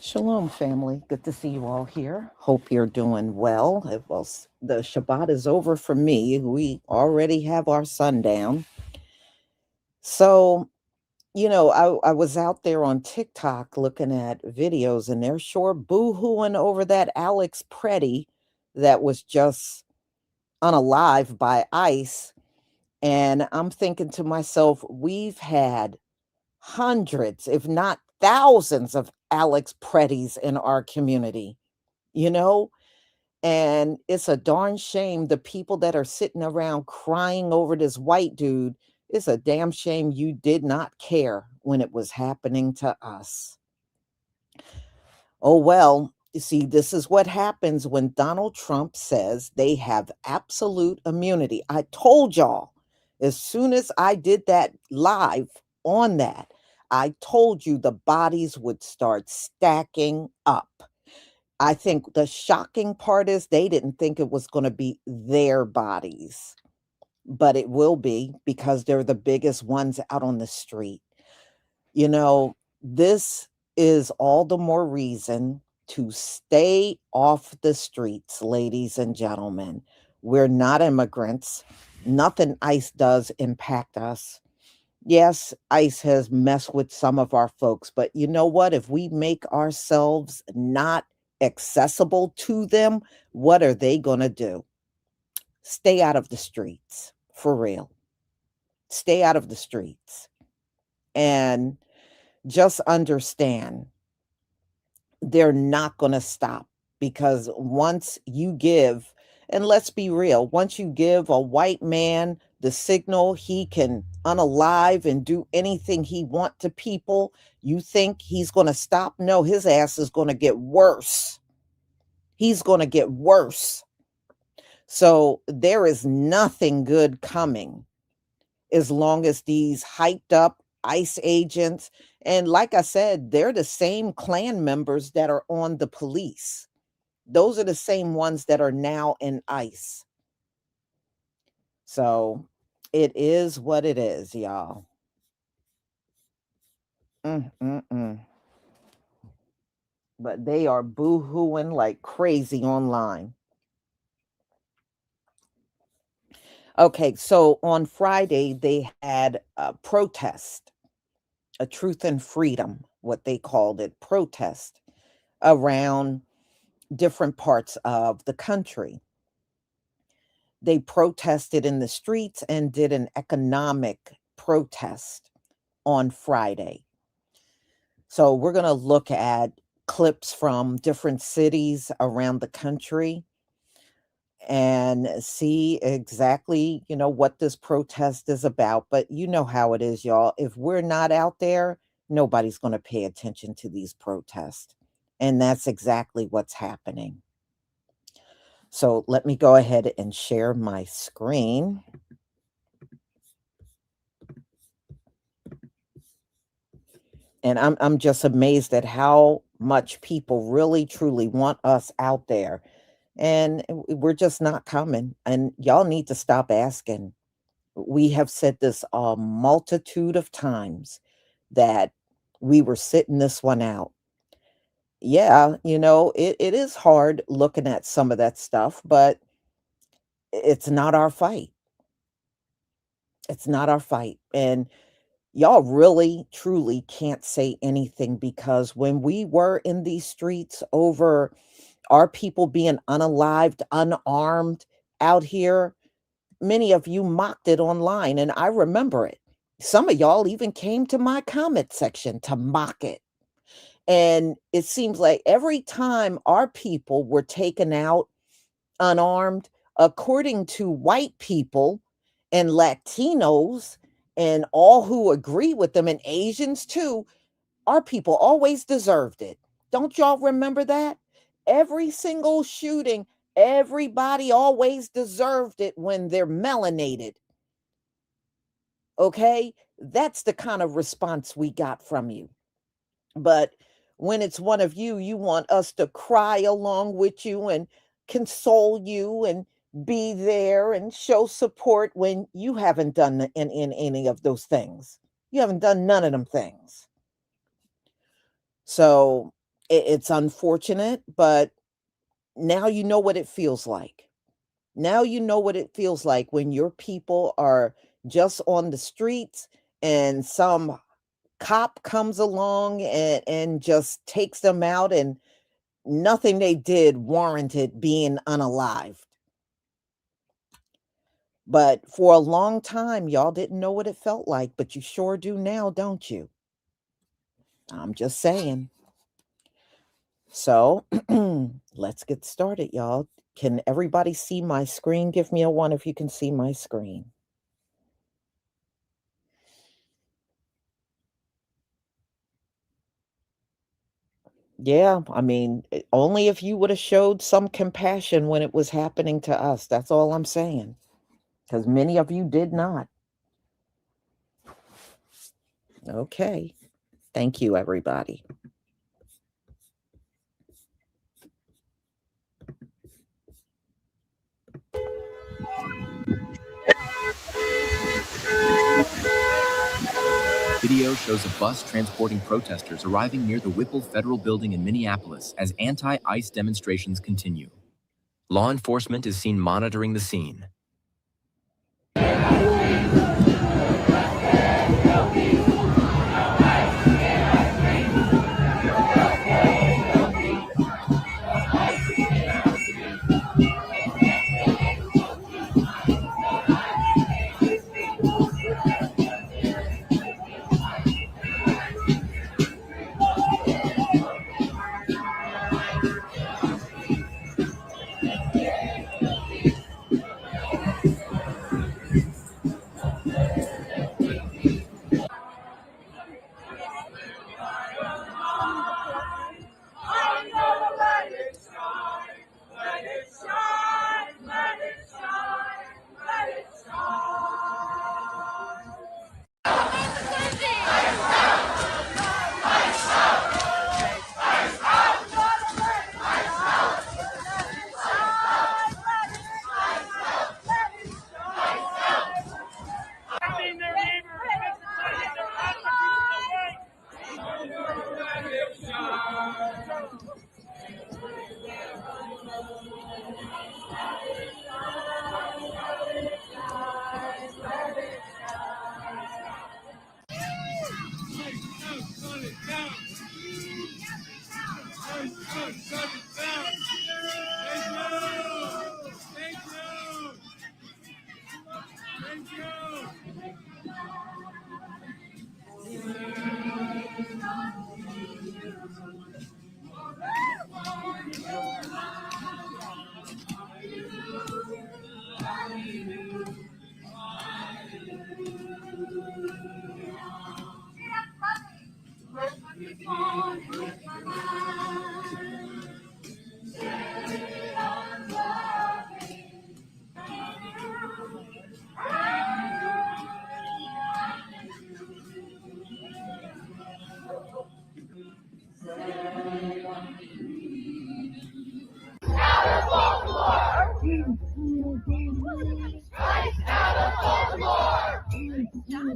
Shalom, family. Good to see you all here. Hope you're doing well. Well, the Shabbat is over for me. We already have our sundown. So, I was out there on TikTok looking at videos, and they're sure boo-hooing over that Alex Preddy that was just unalive by ICE. And I'm thinking to myself, we've had hundreds, if not thousands, of Alex Preddys in our community, you know? And it's a darn shame the people that are sitting around crying over this white dude, it's a damn shame you did not care when it was happening to us. Oh, well, you see, this is what happens when Donald Trump says they have absolute immunity. I told y'all as soon as I did that live on that, I told you the bodies would start stacking up. I think the shocking part is they didn't think it was going to be their bodies, but it will be because they're the biggest ones out on the street. This is all the more reason to stay off the streets, ladies and gentlemen. We're not immigrants. Nothing ICE does impact us. Yes, ICE has messed with some of our folks, but you know what? If we make ourselves not accessible to them, what are they going to do? Stay out of the streets, for real. Stay out of the streets. And just understand they're not going to stop because once you give, and let's be real, once you give a white man the signal he can unalive and do anything he want to people, you think he's going to stop? No, his ass is going to get worse. He's going to get worse. So there is nothing good coming as long as these hyped up ICE agents, and like I said, they're the same Klan members that are on the police. Those are the same ones that are now in ICE. So it is what it is, y'all. Mm-mm-mm. But they are boo-hooing like crazy online. Okay, so on Friday, they had a protest, a truth and freedom, what they called it, protest around different parts of the country. They protested in the streets and did an economic protest on Friday. So we're going to look at clips from different cities around the country and see exactly, what this protest is about. But you know how it is, y'all. If we're not out there, nobody's going to pay attention to these protests. And that's exactly what's happening. So let me go ahead and share my screen. And I'm just amazed at how much people really truly want us out there. And we're just not coming. And y'all need to stop asking. We have said this a multitude of times that we were sitting this one out. Yeah, it is hard looking at some of that stuff, but it's not our fight. It's not our fight. And y'all really, truly can't say anything because when we were in these streets over our people being unalived, unarmed out here, many of you mocked it online, and I remember it. Some of y'all even came to my comment section to mock it. And it seems like every time our people were taken out unarmed, according to white people and Latinos and all who agree with them, and Asians too, our people always deserved it. Don't y'all remember that? Every single shooting, everybody always deserved it when they're melanated. Okay? That's the kind of response we got from you. But when it's one of you, you want us to cry along with you and console you and be there and show support when you haven't done in any of those things. You haven't done none of them things. So it's unfortunate, but now you know what it feels like. Now you know what it feels like when your people are just on the streets and some cop comes along and just takes them out, and nothing they did warranted being unalived. But for a long time, y'all didn't know what it felt like, but you sure do now, don't you? I'm just saying. So let's get started, y'all. Can everybody see my screen? Give me a one if you can see my screen. Yeah, I mean, only if you would have showed some compassion when it was happening to us. That's all I'm saying. Because many of you did not. Okay. Thank you, everybody. Video shows a bus transporting protesters arriving near the Whipple Federal Building in Minneapolis as anti-ICE demonstrations continue. Law enforcement is seen monitoring the scene.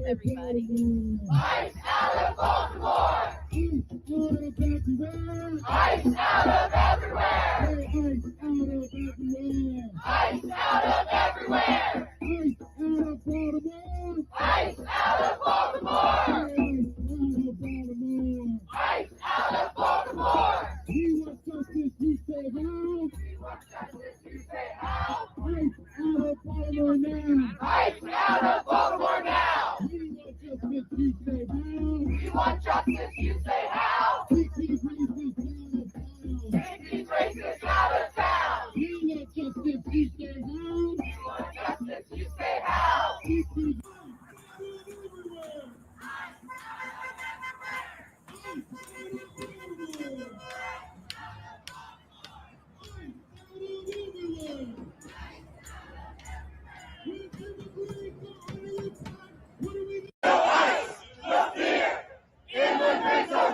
Everybody. ICE out of Baltimore! ICE out of everywhere! ICE out of everywhere! ICE out of Baltimore! ICE out of Baltimore! We want justice, you say how? We want justice, you say how? ICE out of Baltimore now! ICE out of Baltimore now! We want justice, you say how? Take these racists out of town! We want justice, you say how? We want justice, you say how? No fear! Immigrants are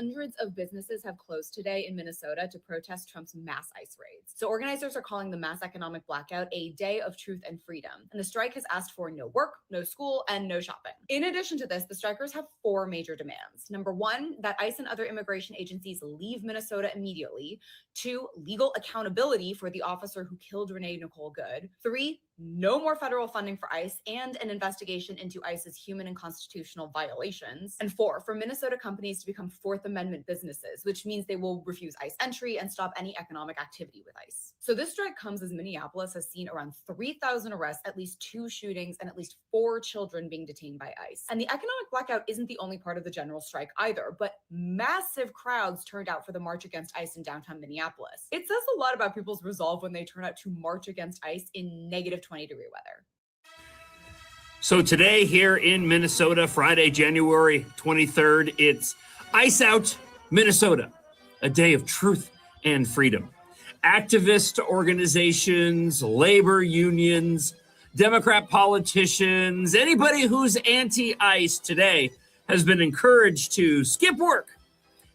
Hundreds of businesses have closed today in Minnesota to protest Trump's mass ICE raids. So organizers are calling the mass economic blackout a day of truth and freedom. And the strike has asked for no work, no school, and no shopping. In addition to this, the strikers have 4 major demands. Number 1, that ICE and other immigration agencies leave Minnesota immediately. 2, legal accountability for the officer who killed Renee Nicole Good. 3, no more federal funding for ICE and an investigation into ICE's human and constitutional violations. And 4, for Minnesota companies to become Fourth Amendment businesses, which means they will refuse ICE entry and stop any economic activity with ICE. So this strike comes as Minneapolis has seen around 3,000 arrests, at least 2 shootings, and at least 4 children being detained by ICE. And the economic blackout isn't the only part of the general strike either, but massive crowds turned out for the march against ICE in downtown Minneapolis. It says a lot about people's resolve when they turn out to march against ICE in negative 20-degree weather. So today here in Minnesota, Friday, January 23rd, it's Ice Out Minnesota, a day of truth and freedom. Activist organizations, labor unions, Democrat politicians, anybody who's anti-ICE today has been encouraged to skip work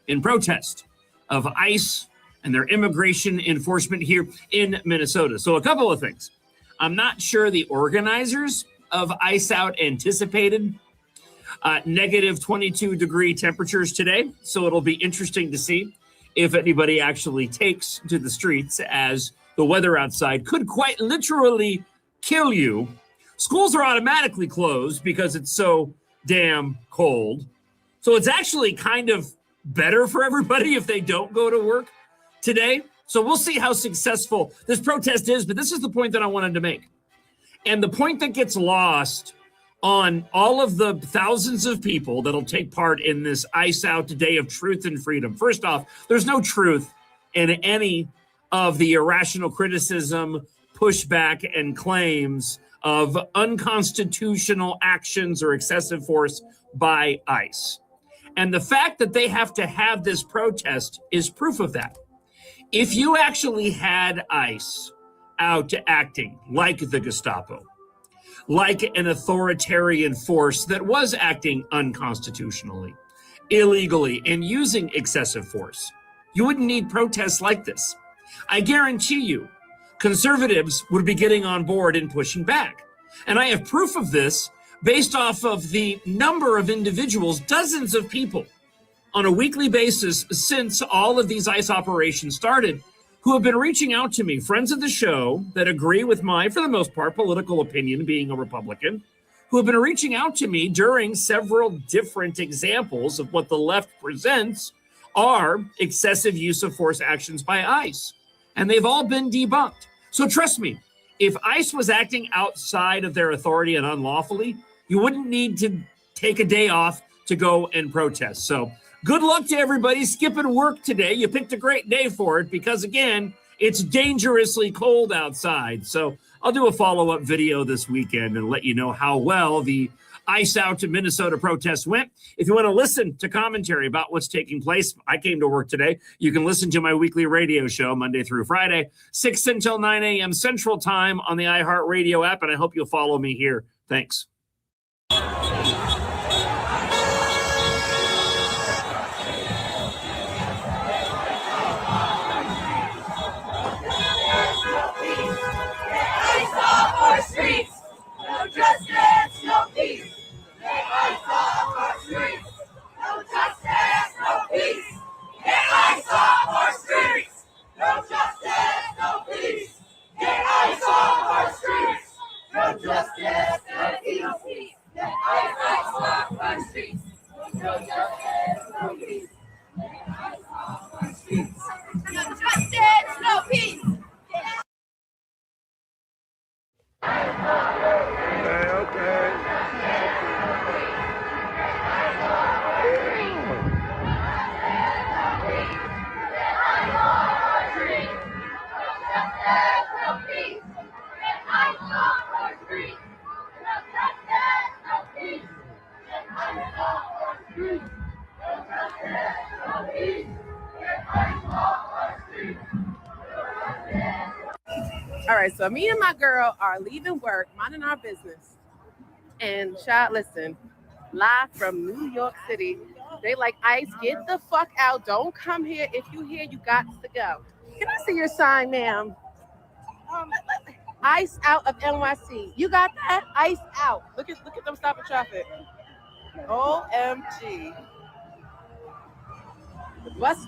in protest of ICE and their immigration enforcement here in Minnesota. So a couple of things. I'm not sure the organizers of Ice Out anticipated negative 22-degree temperatures today. So it'll be interesting to see if anybody actually takes to the streets, as the weather outside could quite literally kill you. Schools are automatically closed because it's so damn cold. So it's actually kind of better for everybody if they don't go to work today. So we'll see how successful this protest is, but this is the point that I wanted to make. And the point that gets lost on all of the thousands of people that'll take part in this Ice Out Day of Truth and Freedom. First off, there's no truth in any of the irrational criticism, pushback, and claims of unconstitutional actions or excessive force by ICE. And the fact that they have to have this protest is proof of that. If you actually had ICE out acting like the Gestapo, like an authoritarian force that was acting unconstitutionally, illegally, and using excessive force, you wouldn't need protests like this. I guarantee you, conservatives would be getting on board and pushing back. And I have proof of this based off of the number of individuals, dozens of people on a weekly basis since all of these ICE operations started, who have been reaching out to me, friends of the show that agree with my, for the most part, political opinion, being a Republican, who have been reaching out to me during several different examples of what the left presents are excessive use of force actions by ICE. And they've all been debunked. So trust me, if ICE was acting outside of their authority and unlawfully, you wouldn't need to take a day off to go and protest. So good luck to everybody skipping work today. You picked a great day for it because, again, it's dangerously cold outside. So I'll do a follow-up video this weekend and let you know how well the Ice Out to Minnesota protest went. If you want to listen to commentary about what's taking place, I came to work today. You can listen to my weekly radio show Monday through Friday, 6 until 9 a.m. Central Time on the iHeartRadio app, and I hope you'll follow me here. Thanks. Streets, no justice, no peace. Get ICE off our streets. No justice, no peace. Get ICE off our streets. No justice, no peace. Get ICE off our streets. No justice, no peace. Get ICE off our streets. No justice, no peace. Get ICE off our streets. No justice, no peace. Okay. All right, so me and my girl are leaving work, minding our business. And child, listen, live from New York City, They like, ICE, get the fuck out. Don't come here. If you here, you got to go. Can I see your sign, ma'am? ICE out of NYC. You got that? ICE out. Look at them stopping traffic. OMG.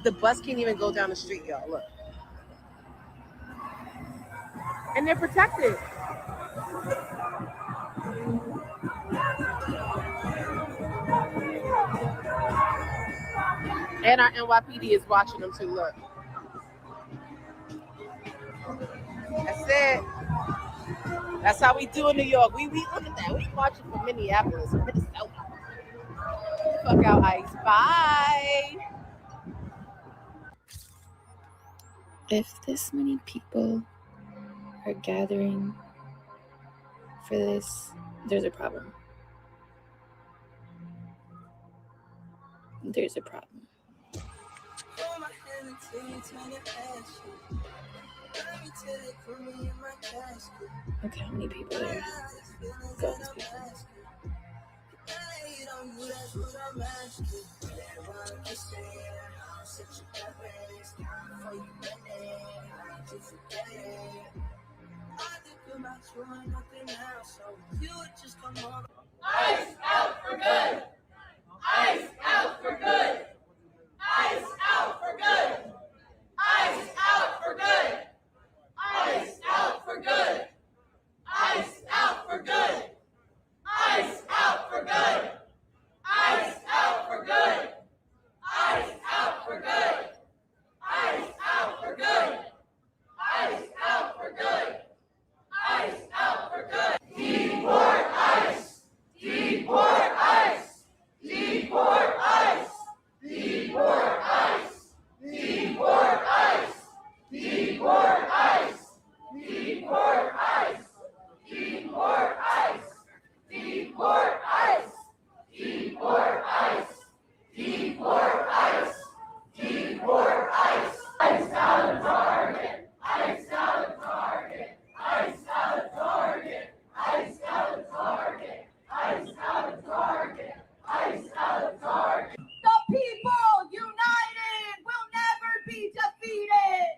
The bus can't even go down the street, y'all. Look. And they're protected. And our NYPD is watching them too. Look. That's it. That's how we do in New York. We look at that. We watching from Minneapolis, Minnesota. Fuck out, ICE. Bye. If this many people are gathering for this, there's a problem. There's a problem. Look how many people there. Go, these people. ICE out for good! ICE out for good! ICE out for good! ICE out for good! ICE out for good! ICE out for good! ICE out for good! ICE out for good! ICE out for good! ICE out for good! ICE out for good! ICE out for good! Deport ICE! Deport ICE! Deport ICE! Deport ICE! Deport ICE! Deport ICE! Deport ICE! Deport ICE! Deport ICE! Deport ICE! Deport ICE! Deport ICE! ICE out of Target! ICE out of Target! ICE out of Target! ICE out of Target! ICE out of Target! ICE out of Target! The people united will never be defeated!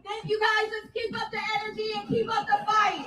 Thank you guys. Just keep up the energy and keep up the fight.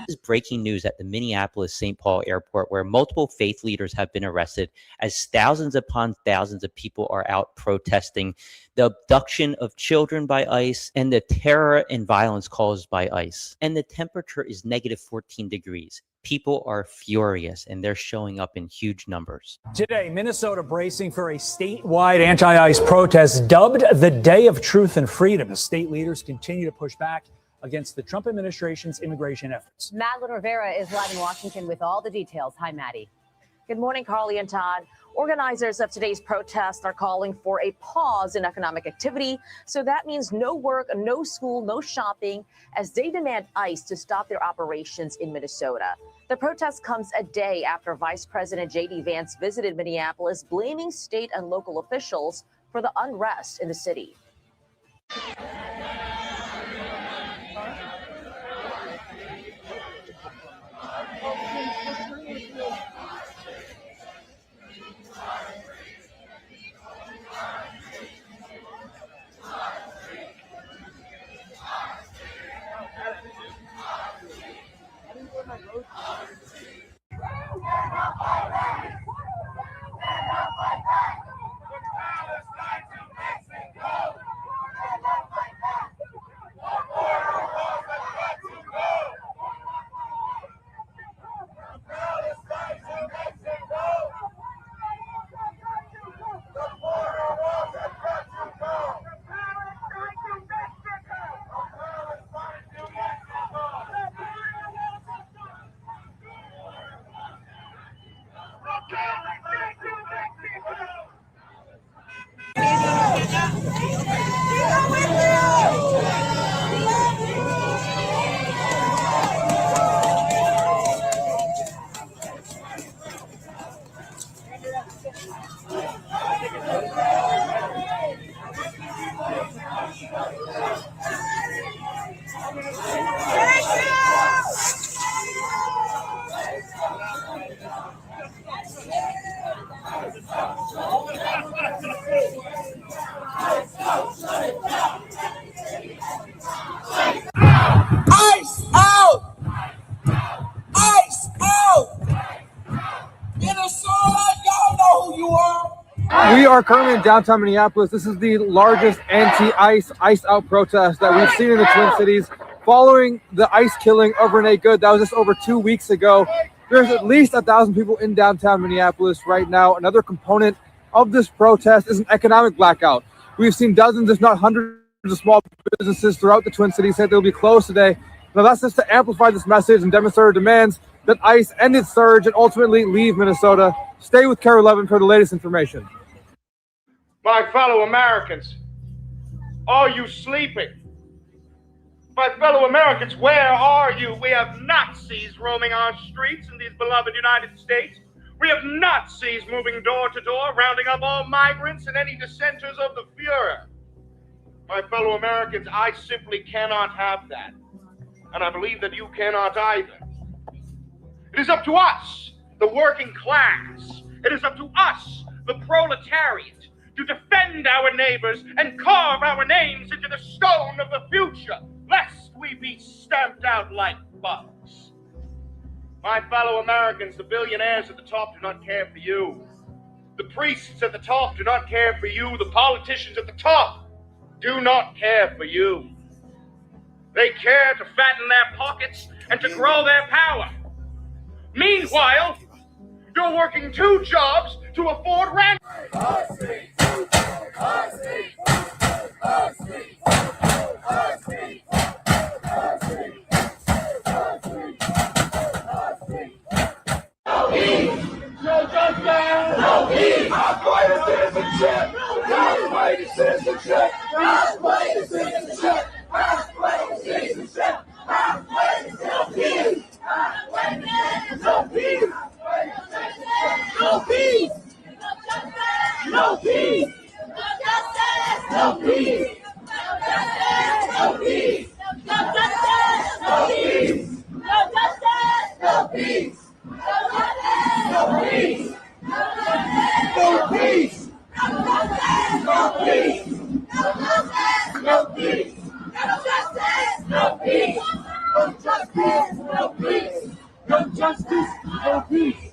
This is breaking news at the Minneapolis-St. Paul airport, where multiple faith leaders have been arrested as thousands upon thousands of people are out protesting the abduction of children by ICE and the terror and violence caused by ICE. And the temperature is negative 14 degrees. People are furious, and they're showing up in huge numbers. Today, Minnesota bracing for a statewide anti-ICE protest dubbed the Day of Truth and Freedom as state leaders continue to push back against the Trump administration's immigration efforts. Madeline Rivera is live in Washington with all the details. Hi, Maddie. Good morning, Carly and Todd. Organizers of today's protest are calling for a pause in economic activity. So that means no work, no school, no shopping, as they demand ICE to stop their operations in Minnesota. The protest comes a day after Vice President J.D. Vance visited Minneapolis, blaming state and local officials for the unrest in the city. We are currently in downtown Minneapolis. This is the largest anti-ICE, ICE-out protest that we've seen in the Twin Cities following the ICE killing of Renee Good. That was just over 2 weeks ago. There's at least 1,000 people in downtown Minneapolis right now. Another component of this protest is an economic blackout. We've seen dozens, if not hundreds, of small businesses throughout the Twin Cities say they'll be closed today. Now that's just to amplify this message and demonstrate our demands that ICE end its surge and ultimately leave Minnesota. Stay with KARE 11 for the latest information. My fellow Americans, are you sleeping? My fellow Americans, where are you? We have Nazis roaming our streets in these beloved United States. We have Nazis moving door to door, rounding up all migrants and any dissenters of the Fuhrer. My fellow Americans, I simply cannot have that. And I believe that you cannot either. It is up to us, the working class. It is up to us, the proletariat, to defend our neighbors and carve our names into the stone of the future, lest we be stamped out like bugs. My fellow Americans, the billionaires at the top do not care for you. The priests at the top do not care for you. The politicians at the top do not care for you. They care to fatten their pockets and to grow their power. Meanwhile, you're working 2 jobs to afford rent. No peace, no justice, no peace. Halfway to citizenship, halfway to citizenship, halfway to citizenship, halfway to citizenship, halfway to citizenship, halfway to no peace, no peace, no peace, no peace, no peace, no justice, no peace, no justice, no peace. No peace! No peace! No peace! No peace! No justice! No peace! No justice! No peace! No justice! No peace!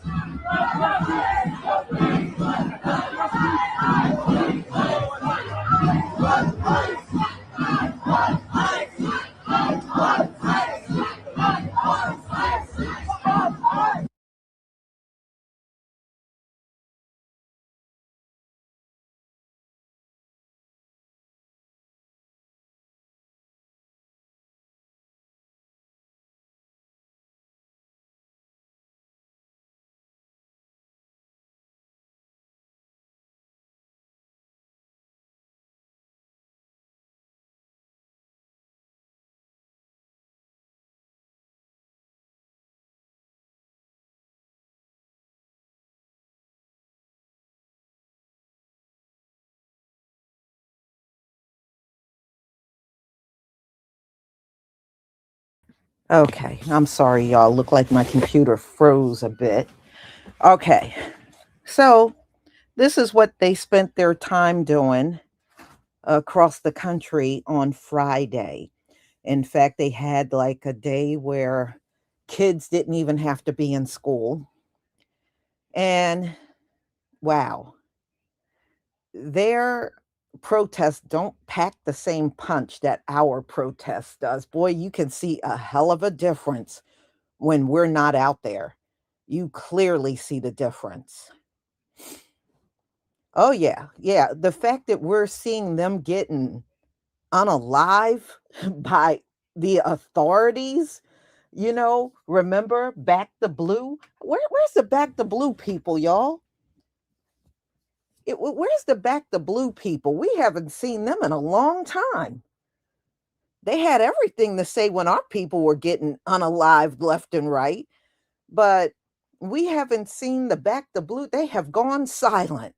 Okay, I'm sorry, y'all. Look like my computer froze a bit. Okay, so this is what they spent their time doing across the country on Friday. In fact, they had like a day where kids didn't even have to be in school. And wow, their protests don't pack the same punch that our protest does. Boy, you can see a hell of a difference when we're not out there. You clearly see the difference. Oh, yeah. Yeah. The fact that we're seeing them getting unalive by the authorities, remember Back the Blue? Where's the Back the Blue people, y'all? Where's the Back the Blue people? We haven't seen them in a long time. They had everything to say when our people were getting unalived left and right, but we haven't seen the Back the Blue. They have gone silent.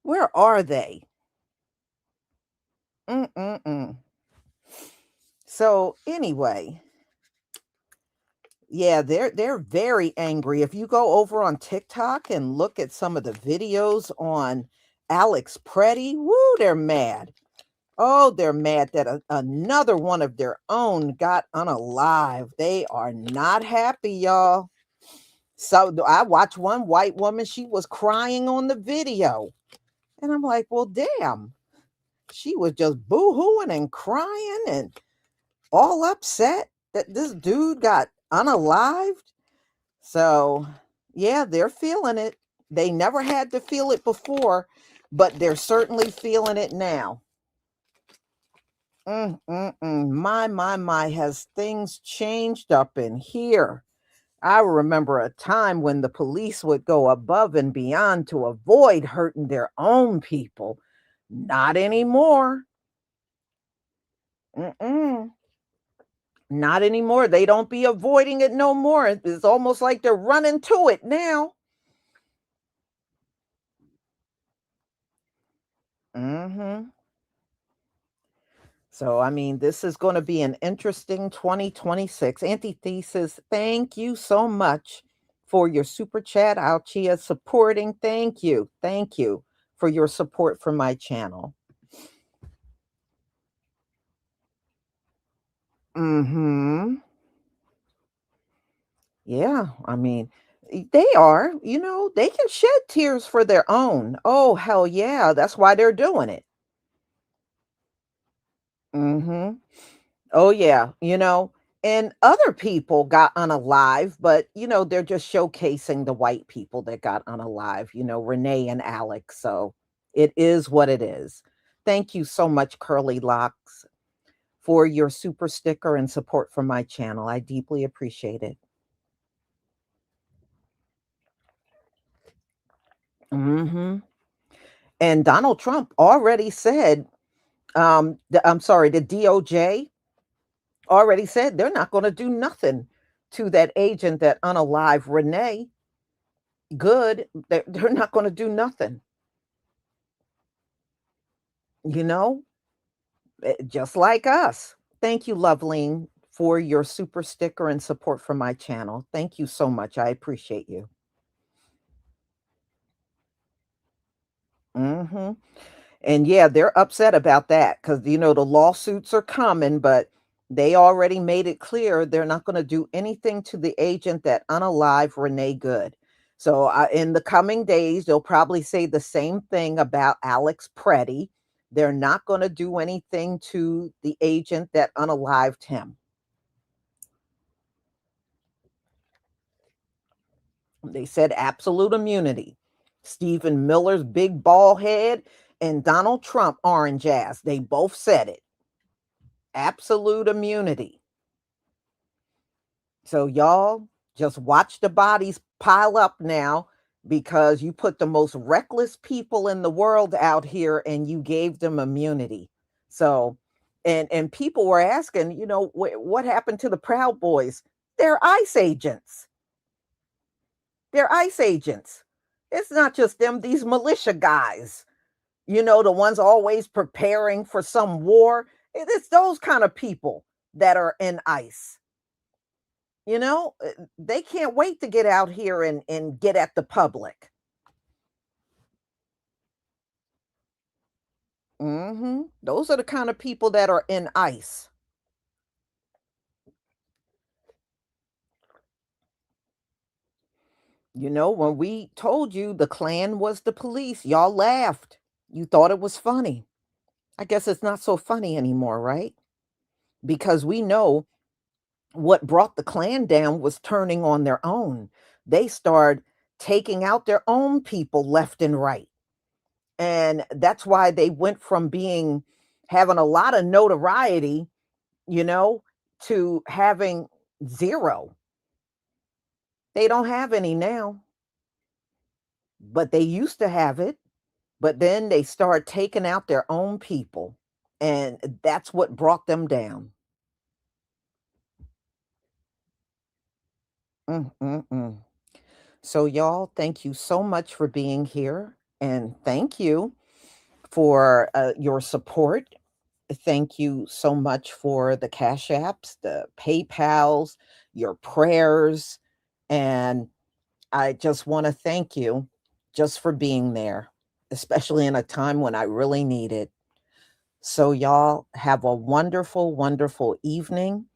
Where are they? So anyway, yeah, they're very angry. If you go over on TikTok and look at some of the videos on Alex Preddy, woo, they're mad. Oh, they're mad that another one of their own got unalive. They are not happy, y'all. So I watched one white woman. She was crying on the video. And I'm like, well, damn. She was just boo-hooing and crying and all upset that this dude got unalived. So, yeah, they're feeling it. They never had to feel it before, but they're certainly feeling it now. My, has things changed up in here? I remember a time when the police would go above and beyond to avoid hurting their own people. Not anymore. Mm-mm. Not anymore. They don't be avoiding it no more. It's almost like they're running to it now. Hmm. So, I mean, this is going to be an interesting 2026. Antithesis, thank you so much for your super chat. Alchia supporting. Thank you. Thank you for your support for my channel. Mm-hmm. Yeah, I mean, they are, they can shed tears for their own. Oh, hell yeah. That's why they're doing it. Mm-hmm. Oh yeah, and other people got unalive, but they're just showcasing the white people that got unalive, Renee and Alex. So it is what it is. Thank you so much, Curly Locks, for your super sticker and support for my channel. I deeply appreciate it. Hmm. And Donald Trump already said, I'm sorry, the DOJ already said they're not going to do nothing to that agent that unalive Renee. Good. They're not going to do nothing, you know, just like us. Thank you, Loveline, for your super sticker and support for my channel. Thank you so much. I appreciate you. Hmm. And yeah, they're upset about that because, the lawsuits are coming, but they already made it clear they're not going to do anything to the agent that unalive Renee Good. So in the coming days, they'll probably say the same thing about Alex Preddy. They're not going to do anything to the agent that unalived him. They said absolute immunity. Stephen Miller's big bald head and Donald Trump orange ass. They both said it. Absolute immunity. So y'all just watch the bodies pile up now because you put the most reckless people in the world out here and you gave them immunity. So and people were asking, what happened to the Proud Boys? They're ICE agents. They're ICE agents. It's not just them, these militia guys, the ones always preparing for some war. It's those kind of people that are in ICE. They can't wait to get out here and get at the public. Those are the kind of people that are in ICE. When we told you the Klan was the police, y'all laughed. You thought it was funny. I guess it's not so funny anymore, right? Because we know what brought the Klan down was turning on their own. They started taking out their own people left and right. And that's why they went from having a lot of notoriety, you know, to having zero. They don't have any now, but they used to have it. But then they start taking out their own people, and that's what brought them down. Mm-mm-mm. So, y'all, thank you so much for being here, and thank you for your support. Thank you so much for the Cash Apps, the PayPals, your prayers. And I just want to thank you just for being there, especially in a time when I really need it. So, y'all have a wonderful, wonderful evening.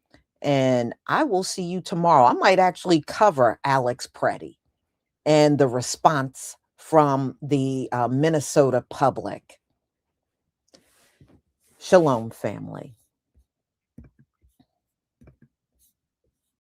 And I will see you tomorrow. I might actually cover Alex Preddy and the response from the Minnesota public. Shalom, family.